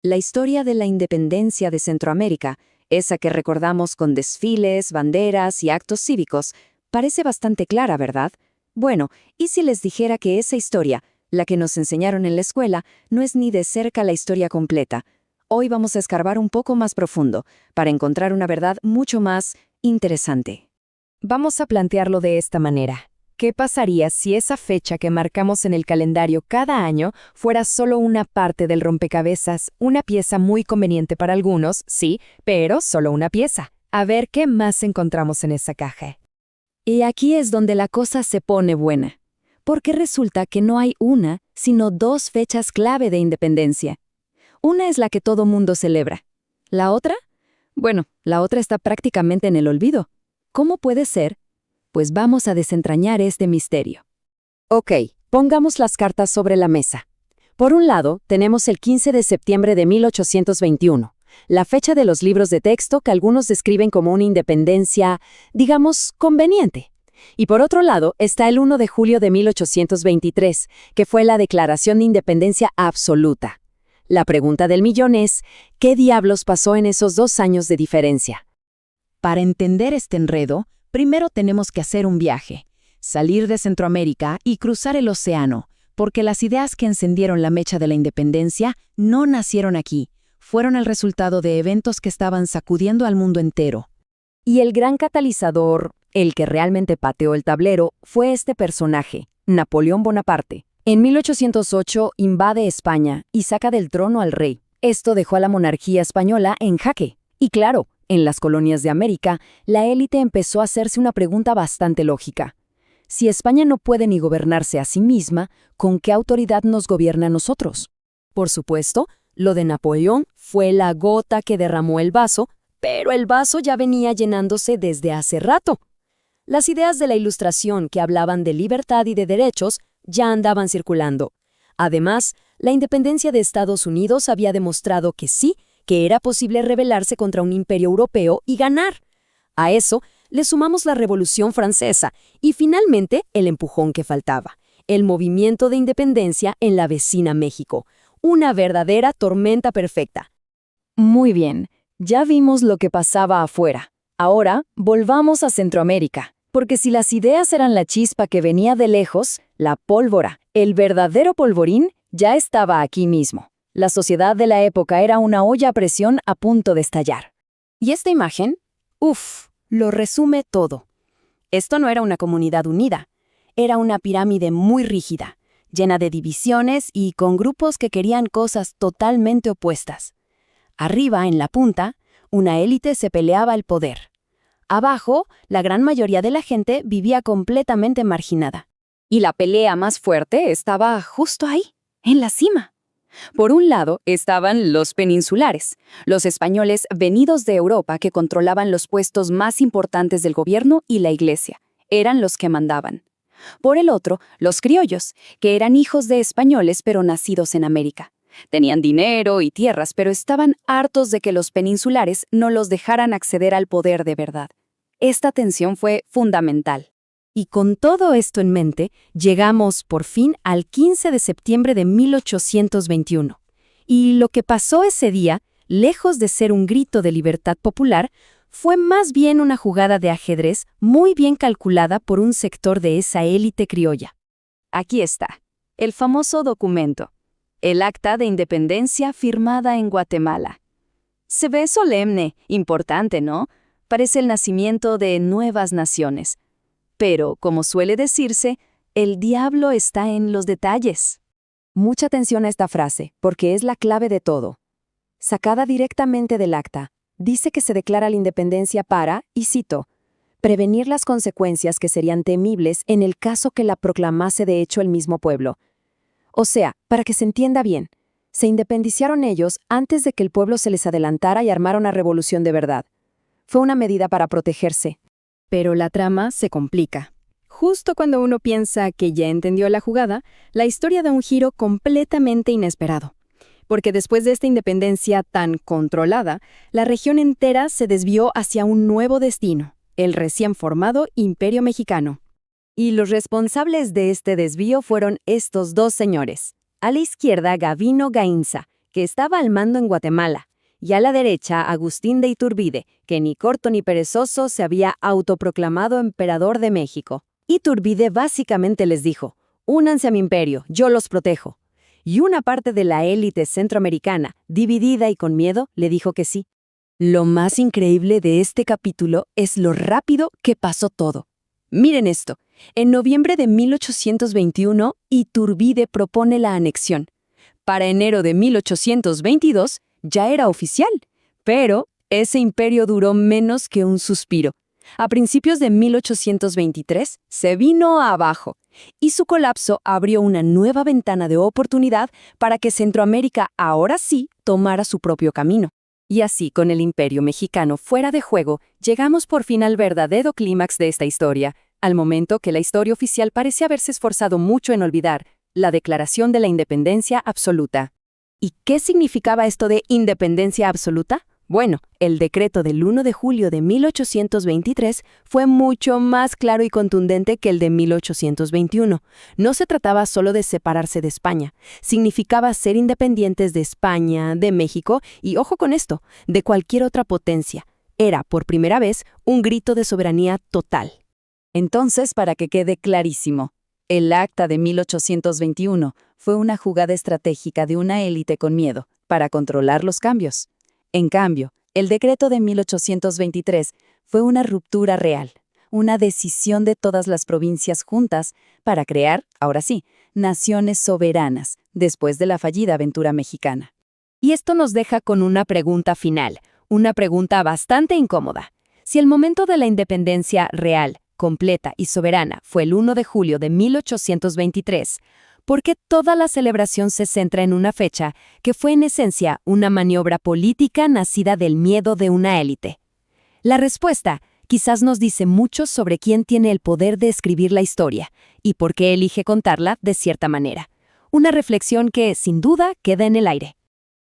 La historia de la independencia de Centroamérica, esa que recordamos con desfiles, banderas y actos cívicos, parece bastante clara, ¿verdad? Bueno, ¿y si les dijera que esa historia, la que nos enseñaron en la escuela, no es ni de cerca la historia completa? Hoy vamos a escarbar un poco más profundo, para encontrar una verdad mucho más interesante. Vamos a plantearlo de esta manera. ¿Qué pasaría si esa fecha que marcamos en el calendario cada año fuera solo una parte del rompecabezas, una pieza muy conveniente para algunos, sí, pero solo una pieza? A ver qué más encontramos en esa caja. Y aquí es donde la cosa se pone buena, porque resulta que no hay una, sino dos fechas clave de independencia. Una es la que todo mundo celebra. ¿La otra? Bueno, la otra está prácticamente en el olvido. ¿Cómo puede ser? Pues vamos a desentrañar este misterio. Ok, pongamos las cartas sobre la mesa. Por un lado, tenemos el 15 de septiembre de 1821, la fecha de los libros de texto que algunos describen como una independencia, digamos, conveniente. Y por otro lado, está el 1 de julio de 1823, que fue la Declaración de Independencia Absoluta. La pregunta del millón es, ¿qué diablos pasó en esos 2 años de diferencia? Para entender este enredo, primero tenemos que hacer un viaje, salir de Centroamérica y cruzar el océano, porque las ideas que encendieron la mecha de la independencia no nacieron aquí, fueron el resultado de eventos que estaban sacudiendo al mundo entero. Y el gran catalizador, el que realmente pateó el tablero, fue este personaje, Napoleón Bonaparte. En 1808 invade España y saca del trono al rey. Esto dejó a la monarquía española en jaque. Y claro, en las colonias de América, la élite empezó a hacerse una pregunta bastante lógica. Si España no puede ni gobernarse a sí misma, ¿con qué autoridad nos gobierna a nosotros? Por supuesto, lo de Napoleón fue la gota que derramó el vaso, pero el vaso ya venía llenándose desde hace rato. Las ideas de la Ilustración que hablaban de libertad y de derechos ya andaban circulando. Además, la independencia de Estados Unidos había demostrado que sí, que era posible rebelarse contra un imperio europeo y ganar. A eso le sumamos la Revolución Francesa y finalmente el empujón que faltaba, el movimiento de independencia en la vecina México, una verdadera tormenta perfecta. Muy bien, ya vimos lo que pasaba afuera. Ahora, volvamos a Centroamérica, porque si las ideas eran la chispa que venía de lejos, la pólvora, el verdadero polvorín, ya estaba aquí mismo. La sociedad de la época era una olla a presión a punto de estallar. ¿Y esta imagen? Lo resume todo. Esto no era una comunidad unida, era una pirámide muy rígida, llena de divisiones y con grupos que querían cosas totalmente opuestas. Arriba, en la punta, una élite se peleaba el poder. Abajo, la gran mayoría de la gente vivía completamente marginada. Y la pelea más fuerte estaba justo ahí, en la cima. Por un lado estaban los peninsulares, los españoles venidos de Europa que controlaban los puestos más importantes del gobierno y la iglesia. Eran los que mandaban. Por el otro, los criollos, que eran hijos de españoles pero nacidos en América. Tenían dinero y tierras, pero estaban hartos de que los peninsulares no los dejaran acceder al poder de verdad. Esta tensión fue fundamental. Y con todo esto en mente, llegamos por fin al 15 de septiembre de 1821. Y lo que pasó ese día, lejos de ser un grito de libertad popular, fue más bien una jugada de ajedrez muy bien calculada por un sector de esa élite criolla. Aquí está, el famoso documento, el Acta de Independencia firmada en Guatemala. Se ve solemne, importante, ¿no? Parece el nacimiento de nuevas naciones. Pero, como suele decirse, el diablo está en los detalles. Mucha atención a esta frase, porque es la clave de todo. Sacada directamente del acta, dice que se declara la independencia para, y cito, prevenir las consecuencias que serían temibles en el caso que la proclamase de hecho el mismo pueblo. O sea, para que se entienda bien, se independiciaron ellos antes de que el pueblo se les adelantara y armara una revolución de verdad. Fue una medida para protegerse. Pero la trama se complica. Justo cuando uno piensa que ya entendió la jugada, la historia da un giro completamente inesperado. Porque después de esta independencia tan controlada, la región entera se desvió hacia un nuevo destino, el recién formado Imperio Mexicano. Y los responsables de este desvío fueron estos dos señores. A la izquierda, Gavino Gainza, que estaba al mando en Guatemala, y a la derecha Agustín de Iturbide, que ni corto ni perezoso se había autoproclamado emperador de México. Iturbide básicamente les dijo: únanse a mi imperio, yo los protejo. Y una parte de la élite centroamericana, dividida y con miedo, le dijo que sí. Lo más increíble de este capítulo es lo rápido que pasó todo. Miren esto. En noviembre de 1821, Iturbide propone la anexión. Para enero de 1822 ya era oficial, pero ese imperio duró menos que un suspiro. A principios de 1823 se vino abajo, y su colapso abrió una nueva ventana de oportunidad para que Centroamérica ahora sí tomara su propio camino. Y así, con el imperio mexicano fuera de juego, llegamos por fin al verdadero clímax de esta historia, al momento que la historia oficial parece haberse esforzado mucho en olvidar: la Declaración de la Independencia Absoluta. ¿Y qué significaba esto de independencia absoluta? Bueno, el decreto del 1 de julio de 1823 fue mucho más claro y contundente que el de 1821. No se trataba solo de separarse de España. Significaba ser independientes de España, de México y, ojo con esto, de cualquier otra potencia. Era, por primera vez, un grito de soberanía total. Entonces, para que quede clarísimo, el Acta de 1821 fue una jugada estratégica de una élite con miedo para controlar los cambios. En cambio, el decreto de 1823 fue una ruptura real, una decisión de todas las provincias juntas para crear, ahora sí, naciones soberanas, después de la fallida aventura mexicana. Y esto nos deja con una pregunta final, una pregunta bastante incómoda. Si el momento de la independencia real, completa y soberana fue el 1 de julio de 1823, ¿por qué toda la celebración se centra en una fecha que fue en esencia una maniobra política nacida del miedo de una élite? La respuesta quizás nos dice mucho sobre quién tiene el poder de escribir la historia y por qué elige contarla de cierta manera. Una reflexión que, sin duda, queda en el aire.